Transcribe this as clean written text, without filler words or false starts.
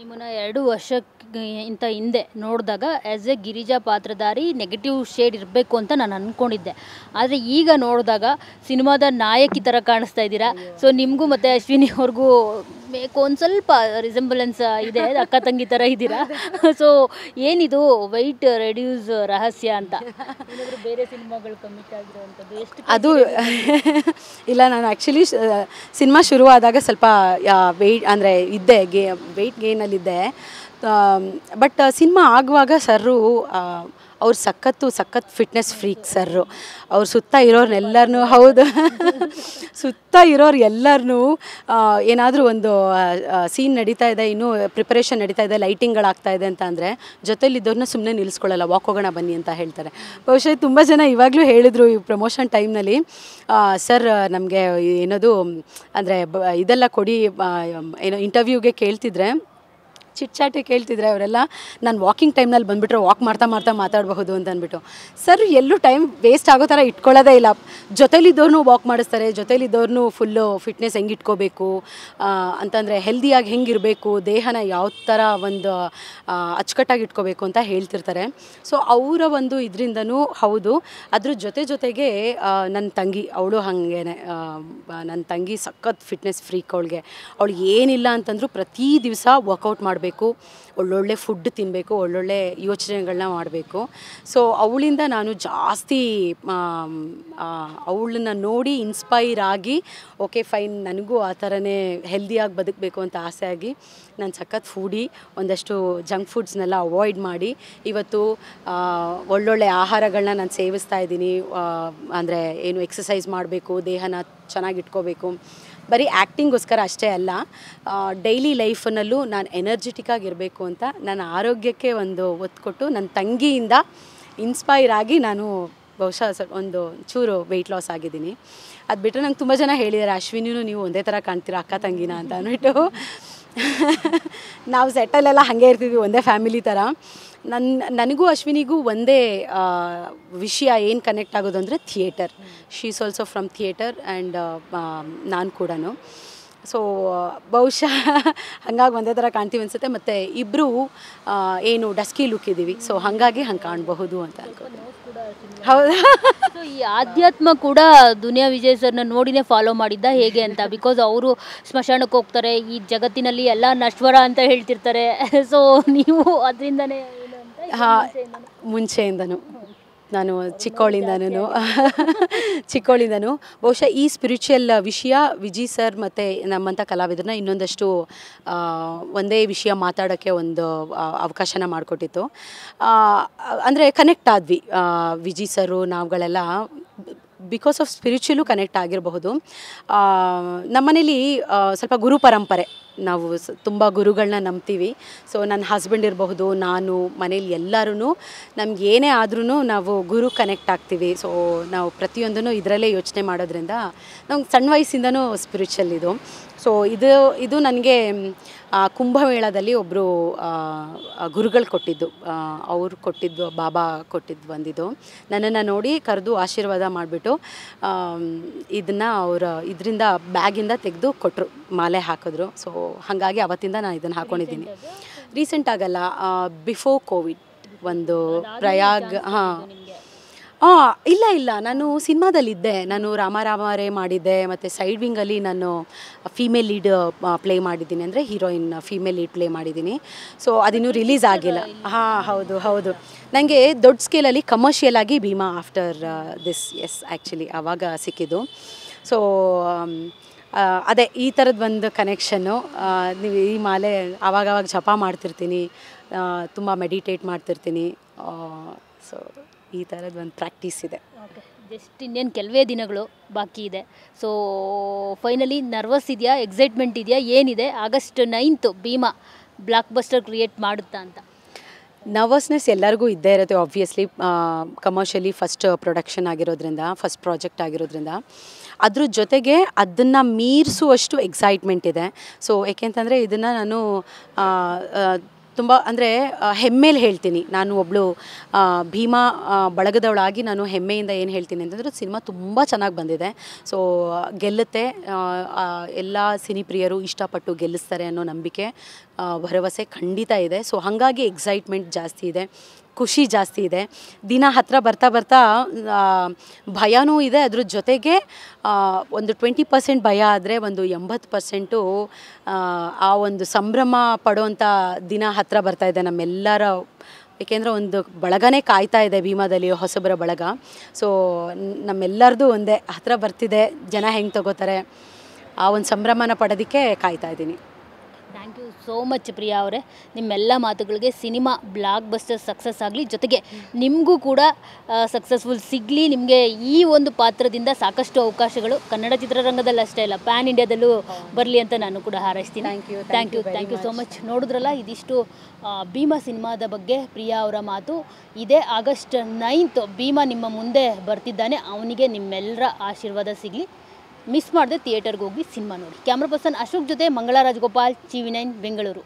ನಿಮ್ಮನ್ನ 2 ವರ್ಷಕ್ಕಿಂತ ಹಿಂದೆ ನೋಡಿದಾಗ ಆ್ಯಸ್ ಎ ಗಿರಿಜಾ ಪಾತ್ರಧಾರಿ ನೆಗೆಟಿವ್ ಶೇಡ್ ಇರಬೇಕು ಅಂತ ನಾನು ಅಂದ್ಕೊಂಡಿದ್ದೆ. ಆದರೆ ಈಗ ನೋಡಿದಾಗ ಸಿನಿಮಾದ ನಾಯಕಿ ಥರ ಕಾಣಿಸ್ತಾ ಇದ್ದೀರಾ. ಸೊ ನಿಮಗೂ ಮತ್ತು ಅಶ್ವಿನಿ ಅವ್ರಿಗೂ ಒಂದು ಸ್ವಲ್ಪ ರಿಸೆಂಬಲೆನ್ಸ್ ಇದೆ, ಅಕ್ಕ ತಂಗಿ ಥರ ಇದ್ದೀರಾ. ಸೊ ಏನಿದು ವೆಯ್ಟ್ ರೆಡ್ಯೂಸ್ ರಹಸ್ಯ ಅಂತ? ಏನಾದರೂ ಬೇರೆ ಸಿನಿಮಾಗಳು ಕಮಿಟ್ ಆಗಿರೋವಂಥದ್ದು ಎಷ್ಟು? ಅದು ಇಲ್ಲ, ನಾನು ಆ್ಯಕ್ಚುಲಿ ಸಿನಿಮಾ ಶುರುವಾದಾಗ ಸ್ವಲ್ಪ ಅಂದರೆ ಇದ್ದೆ, ವೆಯ್ಟ್ ಗೇನಲ್ಲಿದ್ದೆ. ಬಟ್ ಸಿನಿಮಾ ಆಗುವಾಗ ಸರ್ರು ಅವ್ರು ಸಖತ್ ಫಿಟ್ನೆಸ್ ಫ್ರೀಕ್ ಸರ್ರು. ಅವ್ರು ಸುತ್ತ ಇರೋರ್ನೆಲ್ಲರನ್ನೂ, ಹೌದು, ಸುತ್ತ ಇರೋರು ಎಲ್ಲರನ್ನೂ ಏನಾದರೂ ಒಂದು ಸೀನ್ ನಡೀತಾ ಇದೆ, ಇನ್ನೂ ಪ್ರಿಪರೇಷನ್ ನಡೀತಾ ಇದೆ, ಲೈಟಿಂಗ್ಗಳಾಗ್ತಾ ಇದೆ ಅಂತ ಅಂದರೆ ಜೊತೆಲಿದ್ದವ್ರನ್ನ ಸುಮ್ಮನೆ ನಿಲ್ಲಿಸ್ಕೊಳ್ಳಲ್ಲ, ವಾಕ್ ಹೋಗೋಣ ಬನ್ನಿ ಅಂತ ಹೇಳ್ತಾರೆ. ಬಹುಶಃ ತುಂಬ ಜನ ಇವಾಗಲೂ ಹೇಳಿದರು ಈ ಪ್ರಮೋಷನ್ ಟೈಮ್ನಲ್ಲಿ, ಸರ್ ನಮಗೆ ಏನದು ಅಂದರೆ ಇದೆಲ್ಲ ಕೊಡಿ, ಏನೋ ಇಂಟರ್ವ್ಯೂಗೆ ಕೇಳ್ತಿದ್ರೆ, ಚಿಟ್ಚಾಟಿ ಕೇಳ್ತಿದ್ರೆ ಅವರೆಲ್ಲ, ನಾನು ವಾಕಿಂಗ್ ಟೈಮ್ನಲ್ಲಿ ಬಂದುಬಿಟ್ರೆ ವಾಕ್ ಮಾಡ್ತಾ ಮಾತಾಡಬಹುದು ಅಂತ ಅಂದ್ಬಿಟ್ಟು. ಸರ್ ಎಲ್ಲೂ ಟೈಮ್ ವೇಸ್ಟ್ ಆಗೋ ಥರ ಇಟ್ಕೊಳ್ಳೋದೇ ಇಲ್ಲ. ಜೊತೆಲಿದ್ದವ್ರನ್ನೂ ವಾಕ್ ಮಾಡಿಸ್ತಾರೆ, ಜೊತೆಲಿದ್ದವ್ರನ್ನೂ ಫುಲ್ಲು ಫಿಟ್ನೆಸ್ ಹೆಂಗೆ ಇಟ್ಕೋಬೇಕು ಅಂತಂದರೆ ಹೆಲ್ದಿಯಾಗಿ ಹೆಂಗಿರಬೇಕು, ದೇಹನ ಯಾವ ಥರ ಒಂದು ಅಚ್ಚುಕಟ್ಟಾಗಿ ಇಟ್ಕೋಬೇಕು ಅಂತ ಹೇಳ್ತಿರ್ತಾರೆ. ಸೊ ಅವರ ಒಂದು ಇದರಿಂದನೂ ಹೌದು. ಅದ್ರ ಜೊತೆಗೆ ನನ್ನ ತಂಗಿ, ಅವಳು ಹಾಗೇನೆ, ನನ್ನ ತಂಗಿ ಸಖತ್ ಫಿಟ್ನೆಸ್ ಫ್ರೀಕ್. ಅವಳಿಗೆ ಏನಿಲ್ಲ ಅಂತಂದರೂ ಪ್ರತಿ ದಿವಸ ವರ್ಕೌಟ್ ಮಾಡಬೇಕು, ಒಳ್ಳೊಳ್ಳೆ ಫುಡ್ ತಿನ್ನಬೇಕು, ಒಳ್ಳೊಳ್ಳೆ ಯೋಚನೆಗಳನ್ನ ಮಾಡಬೇಕು. ಸೊ ಅವಳಿಂದ ನಾನು ಜಾಸ್ತಿ ಅವಳನ್ನ ನೋಡಿ ಇನ್ಸ್ಪೈರ್ ಆಗಿ, ಓಕೆ ಫೈನ್, ನನಗೂ ಆ ಥರನೇ ಹೆಲ್ದಿಯಾಗಿ ಬದುಕಬೇಕು ಅಂತ ಆಸೆ ಆಗಿ ನಾನು ಸಖತ್ ಫುಡಿ, ಒಂದಷ್ಟು ಜಂಕ್ ಫುಡ್ಸ್ನೆಲ್ಲ ಅವಾಯ್ಡ್ ಮಾಡಿ ಇವತ್ತು ಒಳ್ಳೊಳ್ಳೆ ಆಹಾರಗಳನ್ನ ನಾನು ಸೇವಿಸ್ತಾ ಇದ್ದೀನಿ. ಅಂದರೆ ಏನು ಎಕ್ಸಸೈಸ್ ಮಾಡಬೇಕು, ದೇಹನ ಚೆನ್ನಾಗಿಟ್ಕೋಬೇಕು. ಬರೀ ಆ್ಯಕ್ಟಿಂಗೋಸ್ಕರ ಅಷ್ಟೇ ಅಲ್ಲ, ಡೈಲಿ ಲೈಫನಲ್ಲೂ ನಾನು ಎನರ್ಜೆಟಿಕ್ಕಾಗಿರಬೇಕು ಅಂತ ನನ್ನ ಆರೋಗ್ಯಕ್ಕೆ ಒಂದು ಒತ್ತು ಕೊಟ್ಟು ನನ್ನ ತಂಗಿಯಿಂದ ಇನ್ಸ್ಪೈರ್ ಆಗಿ ನಾನು ಬಹುಶಃ ಒಂದು ಚೂರು ವೆಯ್ಟ್ ಲಾಸ್ ಆಗಿದ್ದೀನಿ. ಅದು ಬಿಟ್ಟರೆ ನಂಗೆ ತುಂಬ ಜನ ಹೇಳಿದ್ದಾರೆ, ಅಶ್ವಿನಿಯೂ ನೀವು ಒಂದೇ ಥರ ಕಾಣ್ತೀರಾ ಅಕ್ಕ ತಂಗಿನ ಅಂತ ಅಂದ್ಬಿಟ್ಟು. ನಾವು ಸೆಟ್ಟಲ್ಲೆಲ್ಲ ಹಾಗೆ ಇರ್ತೀವಿ, ಒಂದೇ ಫ್ಯಾಮಿಲಿ ಥರ. ನನಗೂ ಅಶ್ವಿನಿಗೂ ಒಂದೇ ವಿಷಯ ಏನು ಕನೆಕ್ಟ್ ಆಗೋದು ಅಂದರೆ theatre. She is also from theatre and ನಾನು ಕೂಡ. ಸೊ ಬಹುಶಃ ಹಾಗಾಗಿ ಒಂದೇ ಥರ ಕಾಣ್ತೀವಿ ಅನಿಸುತ್ತೆ. ಮತ್ತು ಇಬ್ಬರು ಏನು ಡಸ್ಕಿ ಲುಕ್ ಇದ್ದೀವಿ, ಸೊ ಹಾಗಾಗಿ ಹಂಗೆ ಕಾಣಬಹುದು ಅಂತ ಅನ್ಕೋತೀನಿ. ಹೌದಾ? ಸೊ ಈ ಆಧ್ಯಾತ್ಮ ಕೂಡ ದುನಿಯಾ ವಿಜಯ್ ಸರ್ನ ನೋಡಿನೇ ಫಾಲೋ ಮಾಡಿದ್ದ ಹೇಗೆ ಅಂತ? ಬಿಕಾಸ್ ಅವರು ಸ್ಮಶಾನಕ್ಕೆ ಹೋಗ್ತಾರೆ, ಈ ಜಗತ್ತಿನಲ್ಲಿ ಎಲ್ಲ ನಶ್ವರ ಅಂತ ಹೇಳ್ತಿರ್ತಾರೆ. ಸೊ ನೀವು ಅದರಿಂದನೇ ಏನು ಅಂತ? ಹಾಂ, ಮುಂಚೆಯಿಂದನೂ ನಾನು ಚಿಕ್ಕವಳಿಂದನೂ ಬಹುಶಃ ಈ ಸ್ಪಿರಿಚುವಲ್ ವಿಷಯ ವಿಜಯ್ ಸರ್ ಮತ್ತು ನಮ್ಮಂಥ ಕಲಾವಿದರನ್ನ ಇನ್ನೊಂದಷ್ಟು ಒಂದೇ ವಿಷಯ ಮಾತಾಡೋಕ್ಕೆ ಒಂದು ಅವಕಾಶನ ಮಾಡಿಕೊಟ್ಟಿತ್ತು. ಅಂದರೆ ಕನೆಕ್ಟ್ ಆದ್ವಿ ವಿಜಯ್ ಸರು ನಾವುಗಳೆಲ್ಲ ಬಿಕಾಸ್ ಆಫ್ ಸ್ಪಿರಿಚುವಲು ಕನೆಕ್ಟ್ ಆಗಿರಬಹುದು. ನಮ್ಮನೇಲಿ ಸ್ವಲ್ಪ ಗುರು ಪರಂಪರೆ, ನಾವು ತುಂಬ ಗುರುಗಳನ್ನ ನಂಬ್ತೀವಿ. ಸೊ ನನ್ನ ಹಸ್ಬೆಂಡ್ ಇರಬಹುದು, ನಾನು, ಮನೇಲಿ ಎಲ್ಲರೂ ನಮ್ಗೆ ಏನೇ ಆದ್ರೂ ನಾವು ಗುರು ಕನೆಕ್ಟ್ ಆಗ್ತೀವಿ. ಸೊ ನಾವು ಪ್ರತಿಯೊಂದೂ ಇದರಲ್ಲೇ ಯೋಚನೆ ಮಾಡೋದ್ರಿಂದ ನಮ್ಗೆ ಸಣ್ಣ ವಯಸ್ಸಿಂದನೂ ಸ್ಪಿರಿಚುವಲ್ ಇದು. ಸೊ ಇದು ನನಗೆ ಕುಂಭಮೇಳದಲ್ಲಿ ಒಬ್ಬರು ಗುರುಗಳು ಕೊಟ್ಟಿದ್ದು, ಅವ್ರು ಕೊಟ್ಟಿದ್ದು, ಬಾಬಾ ಕೊಟ್ಟಿದ್ದು ಬಂದಿದ್ದು. ನನ್ನನ್ನು ನೋಡಿ ಕರೆದು ಆಶೀರ್ವಾದ ಮಾಡಿಬಿಟ್ಟು ಇದನ್ನು ಇದರಿಂದ ಬ್ಯಾಗಿಂದ ತೆಗೆದು ಕೊಟ್ಟರು, ಮಾಲೆ ಹಾಕಿದ್ರು. ಸೊ ಹಾಗಾಗಿ ಅವತ್ತಿಂದ ನಾನು ಇದನ್ನು ಹಾಕ್ಕೊಂಡಿದ್ದೀನಿ. ರೀಸೆಂಟ್ ಆಗಲ್ಲ, ಬಿಫೋರ್ ಕೋವಿಡ್ ಒಂದು ಪ್ರಯಾಗ್. ಇಲ್ಲ, ನಾನು ಸಿನಿಮಾದಲ್ಲಿದ್ದೆ. ನಾನು ರಾಮಾರೇ ಮಾಡಿದ್ದೆ, ಮತ್ತು ಸೈಡ್ ವಿಂಗಲ್ಲಿ ನಾನು ಫೀಮೇಲ್ ಲೀಡ್ ಪ್ಲೇ ಮಾಡಿದ್ದೀನಿ, ಅಂದರೆ ಹೀರೋಯಿನ್ ಫೀಮೇಲ್ ಲೀಡ್ ಪ್ಲೇ ಮಾಡಿದ್ದೀನಿ. ಸೊ ಅದಿನ್ನೂ ರಿಲೀಸ್ ಆಗಿಲ್ಲ. ಹೌದು. ನನಗೆ ದೊಡ್ಡ ಸ್ಕೇಲಲ್ಲಿ ಕಮರ್ಷಿಯಲ್ ಆಗಿ Bheema after this, yes, actually ಆವಾಗ ಸಿಕ್ಕಿದ್ದು. ಸೊ ಅದೇ ಈ ಥರದ್ದು ಒಂದು ಕನೆಕ್ಷನ್ನು. ನೀವು ಈ ಮಾಲೆ ಆವಾಗವಾಗ ಜಪ ಮಾಡ್ತಿರ್ತೀನಿ, ತುಂಬ ಮೆಡಿಟೇಟ್ ಮಾಡ್ತಿರ್ತೀನಿ. ಸೊ ಈ ಥರದ್ದು ಒಂದು ಪ್ರಾಕ್ಟೀಸ್ ಇದೆ. ಓಕೆ, ಜಸ್ಟ್ ಇನ್ನೇನು ಕೆಲವೇ ದಿನಗಳು ಬಾಕಿ ಇದೆ. ಸೊ ಫೈನಲಿ ನರ್ವಸ್ ಇದೆಯಾ, ಎಕ್ಸೈಟ್ಮೆಂಟ್ ಇದೆಯಾ, ಏನಿದೆ? August 9th Bheema blockbuster create ಮಾಡುತ್ತಾ ಅಂತ? ನರ್ವಸ್ನೆಸ್ ಎಲ್ಲರಿಗೂ ಇದ್ದೇ ಇರುತ್ತೆ ಆಬ್ವಿಯಸ್ಲಿ. ಕಮರ್ಷಿಯಲಿ ಫಸ್ಟ್ ಪ್ರೊಡಕ್ಷನ್ ಆಗಿರೋದ್ರಿಂದ, ಫಸ್ಟ್ ಪ್ರಾಜೆಕ್ಟ್ ಆಗಿರೋದ್ರಿಂದ. ಅದ್ರ ಜೊತೆಗೆ ಅದನ್ನು ಮೀರಿಸುವಷ್ಟು ಎಕ್ಸೈಟ್ಮೆಂಟ್ ಇದೆ. ಸೊ ಏಕೆಂತಂದರೆ ಇದನ್ನು ನಾನು ತುಂಬ ಅಂದರೆ ಹೆಮ್ಮೆಯಲ್ಲಿ ಹೇಳ್ತೀನಿ. ನಾನು ಒಬ್ಬಳು ಭೀಮಾ ಬಳಗದವಳಾಗಿ ನಾನು ಹೆಮ್ಮೆಯಿಂದ ಏನು ಹೇಳ್ತೀನಿ ಅಂತಂದರೆ, ಸಿನಿಮಾ ತುಂಬ ಚೆನ್ನಾಗಿ ಬಂದಿದೆ. ಸೊ ಗೆಲ್ಲುತ್ತೆ, ಎಲ್ಲ ಸಿನಿಪ್ರಿಯರು ಇಷ್ಟಪಟ್ಟು ಗೆಲ್ಲಿಸ್ತಾರೆ ಅನ್ನೋ ನಂಬಿಕೆ ಭರವಸೆ ಖಂಡಿತ ಇದೆ. ಸೊ ಹಾಗಾಗಿ ಎಕ್ಸೈಟ್ಮೆಂಟ್ ಜಾಸ್ತಿ ಇದೆ, ಖುಷಿ ಜಾಸ್ತಿ ಇದೆ. ದಿನ ಹತ್ತಿರ ಬರ್ತಾ ಬರ್ತಾ ಭಯನೂ ಇದೆ. ಅದ್ರ ಜೊತೆಗೆ ಒಂದು 20% ಭಯ ಆದರೆ ಒಂದು 80% ಆ ಒಂದು ಸಂಭ್ರಮ ಪಡುವಂಥ ದಿನ ಹತ್ತಿರ ಬರ್ತಾ ಇದೆ ನಮ್ಮೆಲ್ಲರ. ಏಕೆಂದರೆ ಒಂದು ಬಳಗನೇ ಕಾಯ್ತಾ ಇದೆ ಭೀಮಾದಲ್ಲಿ, ಹೊಸಬರ ಬಳಗ. ಸೊ ನಮ್ಮೆಲ್ಲರದು ಒಂದೇ ಹತ್ತಿರ ಬರ್ತಿದೆ, ಜನ ಹೆಂಗೆ ತಗೋತಾರೆ ಆ ಒಂದು ಸಂಭ್ರಮನ ಪಡೋದಕ್ಕೆ ಕಾಯ್ತಾ ಇದ್ದೀನಿ. Thank you so much Priya ಅವರೇ. ನಿಮ್ಮೆಲ್ಲ ಮಾತುಗಳಿಗೆ ಸಿನಿಮಾ ಬ್ಲಾಕ್ ಬಸ್ಟರ್ ಸಕ್ಸಸ್ ಆಗಲಿ, ಜೊತೆಗೆ ನಿಮಗೂ ಕೂಡ ಸಕ್ಸಸ್ಫುಲ್ ಸಿಗಲಿ. ನಿಮಗೆ ಈ ಒಂದು ಪಾತ್ರದಿಂದ ಸಾಕಷ್ಟು ಅವಕಾಶಗಳು ಕನ್ನಡ ಚಿತ್ರರಂಗದಲ್ಲಿ ಅಷ್ಟೇ ಅಲ್ಲ, ಪ್ಯಾನ್ ಇಂಡಿಯಾದಲ್ಲೂ ಬರಲಿ ಅಂತ ನಾನು ಕೂಡ ಹಾರೈಸ್ತೀನಿ. Thank you so much. ನೋಡಿದ್ರಲ್ಲ, ಇದಿಷ್ಟು ಭೀಮಾ ಸಿನಿಮಾದ ಬಗ್ಗೆ ಪ್ರಿಯಾ ಅವರ ಮಾತು. ಇದೇ August 9th ಭೀಮಾ ನಿಮ್ಮ ಮುಂದೆ ಬರ್ತಿದ್ದಾನೆ. ಅವನಿಗೆ ನಿಮ್ಮೆಲ್ಲರ ಆಶೀರ್ವಾದ ಸಿಗಲಿ. ಮಿಸ್ ಮಾಡದೆ ಥಿಯೇಟರ್ಗೆ ಹೋಗಿ ಸಿನಿಮಾ ನೋಡಿ. ಕ್ಯಾಮ್ರಾ ಪರ್ಸನ್ ಅಶೋಕ್ ಜೊತೆ ಮಂಗಳಾ ರಾಜಗೋಪಾಲ್, TV9 ಬೆಂಗಳೂರು.